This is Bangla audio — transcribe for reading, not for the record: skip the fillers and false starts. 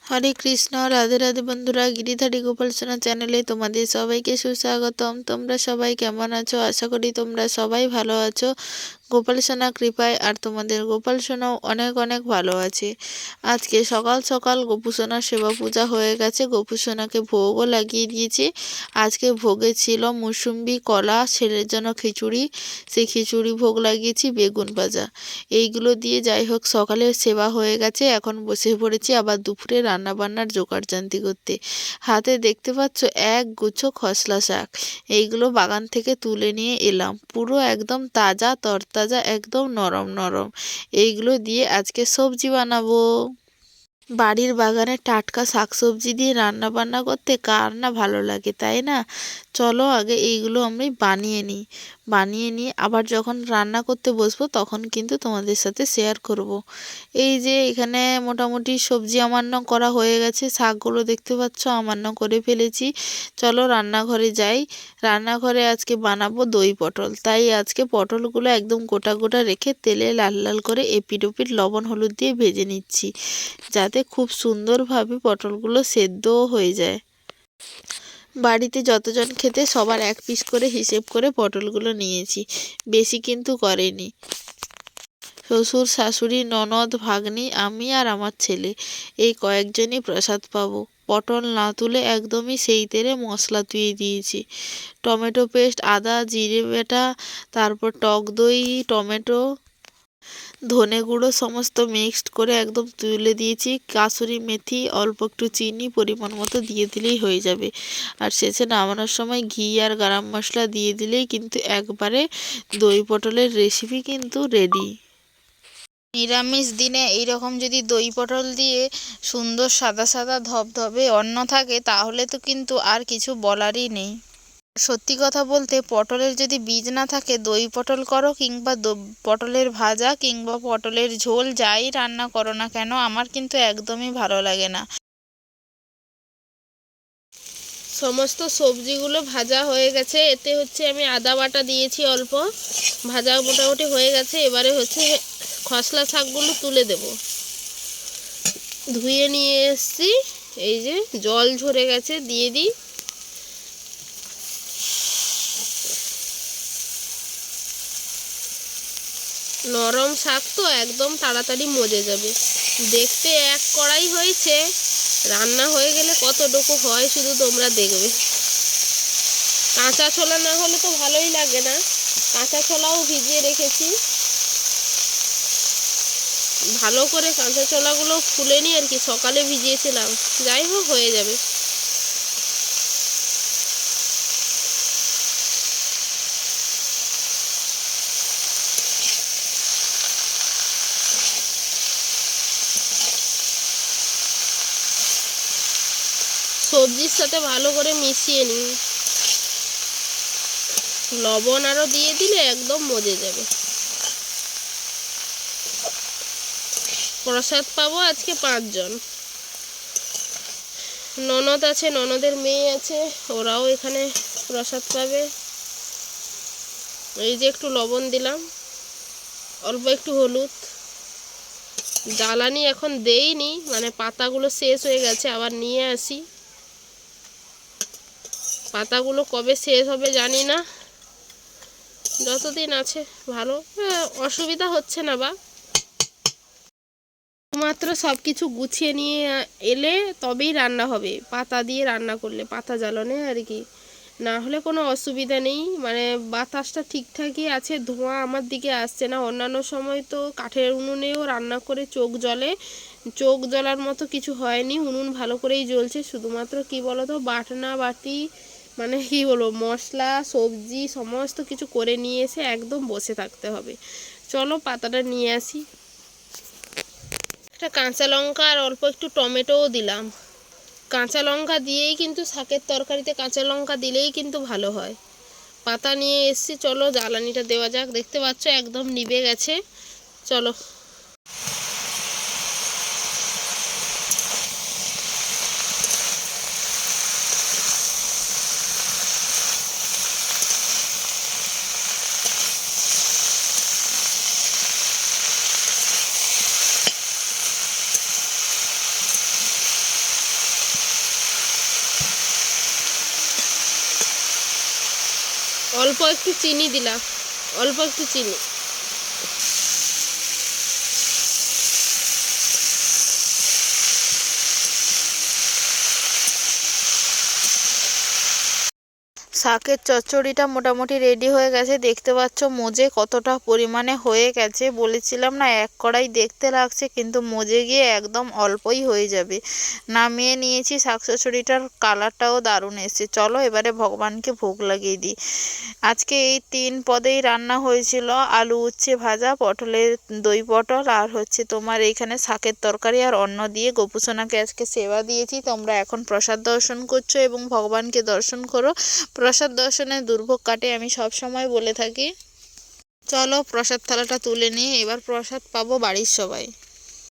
হরে কৃষ্ণ, রাধে রাধে বন্ধুরা, গিরিধারী গোপাল সোনা চ্যানেলে তোমাদের সবাইকে সুস্বাগতম। তোমরা সবাই কেমন আছো? আশা করি তোমরা সবাই ভালো আছো গোপাল সোনা কৃপায়। আর তোমাদের গোপাল সোনাও অনেক অনেক ভালো আছে। আজকে সকাল সকাল গোপু সোনার সেবা পূজা হয়ে গেছে, গোপু সোনাকে ভোগও লাগিয়ে দিয়েছি। আজকে ভোগে ছিল মুসুম্বি, কলা, ছেলের জন্য খিচুড়ি, সেই খিচুড়ি ভোগ লাগিয়েছি, বেগুন ভাজা, এইগুলো দিয়ে যাই হোক সকালে সেবা হয়ে গেছে। এখন বসে পড়েছি আবার দুপুরে রান্না বান্নার জোগাড়জান্তি করতে। হাতে দেখতে পাচ্ছ এক গুচ্ছ খসলা শাক, এইগুলো বাগান থেকে তুলে নিয়ে এলাম, পুরো একদম তাজা তরতাজা, একদম নরম নরম। এইগুলো দিয়ে আজকে সবজি বানাবো। বাড়ির বাগানে টাটকা শাকসবজি দিয়ে রান্না বান্না করতে কার না ভালো লাগে, তাই না? চলো আগে এইগুলো আমি বানিয়ে নিই। বানিয়ে নিয়ে আবার যখন রান্না করতে বসবো তখন কিন্তু তোমাদের সাথে শেয়ার করব। এই যে এখানে মোটামুটি সবজি আমান্য করা হয়ে গেছে, শাকগুলো দেখতে পাচ্ছ আমান্য করে ফেলেছি। চলো রান্নাঘরে যাই। রান্নাঘরে আজকে বানাবো দই পটল, তাই আজকে পটলগুলো একদম গোটা গোটা রেখে তেলে লাল লাল করে এপিট ওপিট লবণ হলুদ দিয়ে ভেজে নিচ্ছি, যাতে খুব সুন্দরভাবে পটলগুলো সেদ্ধও হয়ে যায়। বাড়িতে যতজন খেতে সবার এক পিস করে হিসেব করে পটলগুলো নিয়েছি, বেশি কিন্তু করেনি। শ্বশুর শাশুড়ি ননদ ভাগ্নি আমি আর আমার ছেলে, এই কয়েকজনই প্রসাদ পাবো। পটল না তুলে একদমই সেই তেলে মশলা ধুয়ে দিয়েছি। টমেটো পেস্ট, আদা জিরে বাটা, তারপর টক দই, টমেটো, ধনে গুঁড়ো সমস্ত মিক্সড করে একদম তুলে দিয়েছি। কাসুরি মেথি, অল্প একটু চিনি পরিমাণ মতো দিয়ে দিলেই হয়ে যাবে। আর শেষে নামানোর সময় ঘি আর গরম মশলা দিয়ে দিলেই কিন্তু একবারে দই পটলের রেসিপি কিন্তু রেডি। নিরামিষ দিনে এইরকম যদি দই পটল দিয়ে সুন্দর সাদা সাদা ধবধবে অন্ন থাকে তাহলে তো কিন্তু আর কিছু বলারই নেই। সত্যি কথা বলতে পটলের যদি বীজ না থাকে দই পটল করো কিংবা পটলের ভাজা কিংবা পটলের ঝোল যাই রান্না করো না কেন, আমার কিন্তু একদমই ভালো লাগে না। সমস্ত সবজিগুলো ভাজা হয়ে গেছে, এতে হচ্ছে আমি আদা বাটা দিয়েছি অল্প, ভাজা মোটামুটি হয়ে গেছে। এবারে হচ্ছে খসলা শাকগুলো তুলে দেব। ধুয়ে নিয়ে এসছি, এই যে জল ঝরে গেছে, দিয়ে দিই। নরম শাক তো একদম তাড়াতাড়ি মজে যাবে। দেখতে এক কড়াই হয়েছে, রান্না হয়ে গেলে কতটুকু হয় শুধু তোমরা দেখবে। কাঁচা ছোলা না হলে তো ভালোই লাগে না, কাঁচা ছোলাও ভিজিয়ে রেখেছি। ভালো করে কাঁচা ছোলাগুলো ফুলেনি আর কি, সকালে ভিজিয়েছিলাম, যাই হোক হয়ে যাবে। সবজির সাথে ভালো করে মিশিয়ে নিই, লবণ আরও দিয়ে দিলে একদম মজে যাবে। প্রসাদ পাবো আজকে 5 জন। ননদ আছে, ননদের মেয়ে আছে, ওরাও এখানে প্রসাদ পাবে। এই যে একটু লবণ দিলাম, অল্প একটু হলুদ। জ্বালানি এখন দেইনি, মানে পাতাগুলো শেষ হয়ে গেছে, আবার নিয়ে আসি। পাতাগুলো কবে শেষ হবে জানি না, যতদিন আছে ভালো, অসুবিধা হচ্ছে না। বা মাত্র সব কিছু গুছিয়ে নিয়ে এলে তবেই রান্না হবে, পাতা দিয়ে রান্না করলে, পাতা জ্বালানে আর কি, না হলে কোনো অসুবিধা নেই। মানে বাতাসটা ঠিকঠাকই আছে, ধোঁয়া আমার দিকে আসছে না। অন্যান্য সময় তো কাঠের উনুনেও রান্না করে চোখ জ্বলে, চোখ জ্বলার মতো কিছু হয়নি, উনুন ভালো করেই জ্বলছে। শুধুমাত্র কি বলতো বাটনা বাটি, মানে কি বলবো, মশলা সবজি সমস্ত কিছু করে নিয়ে এসে একদম বসে থাকতে হবে। চলো পাতাটা নিয়ে আসি। একটা কাঁচা লঙ্কা আর অল্প একটু টমেটোও দিলাম। কাঁচা লঙ্কা দিয়েই কিন্তু শাকের তরকারিতে কাঁচা লঙ্কা দিলেই কিন্তু ভালো হয়। পাতা নিয়ে এসছি, চলো জ্বালানিটা দেওয়া যাক। দেখতে পাচ্ছ একদম নিভে গেছে, চলো। অল্প একটু চিনি দিলাম, অল্প একটু চিনি। শাকের চচ্চড়িটা মোটামুটি রেডি হয়ে গেছে। দেখতে পাচ্ছ মজে কতটা পরিমাণে হয়ে গেছে। বলেছিলাম না এক কড়াই দেখতে লাগছে, কিন্তু মজে গিয়ে একদম অল্পই হয়ে যাবে। নামিয়ে নিয়েছি। শাক চচ্চড়িটার কালারটাও দারুণ এসেছে। চলো এবারে ভগবানকে ভোগ লাগিয়ে দিই। আজকে এই 3 পদেই রান্না হয়েছিল: আলু উচ্ছে ভাজা, পটলের দই পটল, আর হচ্ছে তোমার এইখানে শাকের তরকারি আর অন্ন দিয়ে গোপুসোনাকে আজকে সেবা দিয়েছি। তোমরা এখন প্রসাদ দর্শন করছো এবং ভগবানকে দর্শন করো। প্রসাদ দর্শনের দুর্ভোগ কাটে, আমি সব সময় বলে থাকি। চলো প্রসাদ থালাটা তুলে নিয়ে এবার প্রসাদ পাবো বাড়ির সবাই।